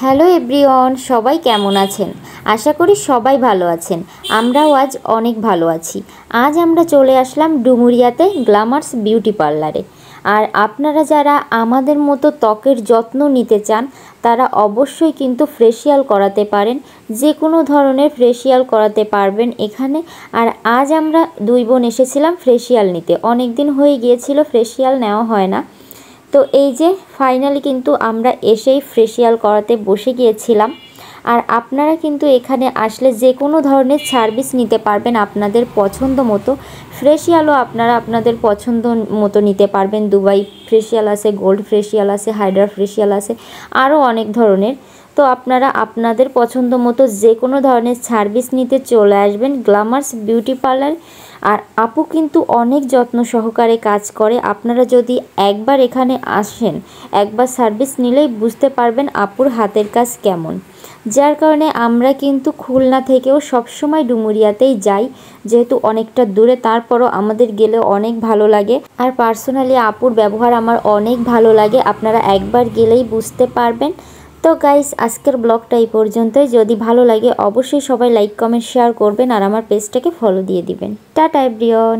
Hello everyone, সবাই কেমন আছেন? আশা করি সবাই ভালো আছেন। আমরাও আজ অনেক ভালো আছি। আজ আমরা চলে আসলাম ডুমুরিয়াতে গ্ল্যামার্স বিউটি পার্লারে। আর আপনারা যারা আমাদের মতো ত্বকের যত্ন নিতে চান তারা অবশ্যই কিন্তু ফেসিয়াল করাতে পারেন। যে কোনো ধরনের ফেসিয়াল করাতে পারবেন এখানে। আর আজ আমরা দুই বোন এসেছিলাম ফেসিয়াল নিতে। অনেক দিন হয়ে গিয়েছিল ফেসিয়াল নেওয়া হয় না। তো এই যে ফাইনালি কিন্তু আমরা এসেই ফেসিয়াল করাতে বসে গিয়েছিলাম। আর আপনারা কিন্তু এখানে আসলে যে কোনো ধরনের সার্ভিস নিতে পারবেন আপনাদের পছন্দ মতো। ফেসিয়ালও আপনারা আপনাদের পছন্দ মতো নিতে পারবেন। দুবাই ফেসিয়াল আছে, গোল্ড ফেসিয়াল আছে, হাইড্রা ফেসিয়াল আছে, আরও অনেক ধরনের। তো আপনারা আপনাদের পছন্দ মতো যে কোনো ধরনের সার্ভিস নিতে চলে আসবেন গ্ল্যামার্স বিউটি পার্লার। আর আপু কিন্তু অনেক যত্ন সহকারে কাজ করে। আপনারা যদি একবার এখানে আসেন, একবার সার্ভিস নিলেই বুঝতে পারবেন আপুর হাতের কাজ কেমন। যার কারণে আমরা কিন্তু খুলনা থেকেও সবসময় ডুমুরিয়াতেই যাই, যেহেতু অনেকটা দূরে, তারপরও আমাদের গেলে অনেক ভালো লাগে। আর পার্সোনালি আপুর ব্যবহার আমার অনেক ভালো লাগে, আপনারা একবার গেলেই বুঝতে পারবেন। তো গাইস, আজকের ব্লগটা এই পর্যন্তই। যদি ভালো লাগে অবশ্যই সবাই লাইক কমেন্ট শেয়ার করবেন আর আমার পেজটাকে ফলো দিয়ে দিবেন। Tata everyone.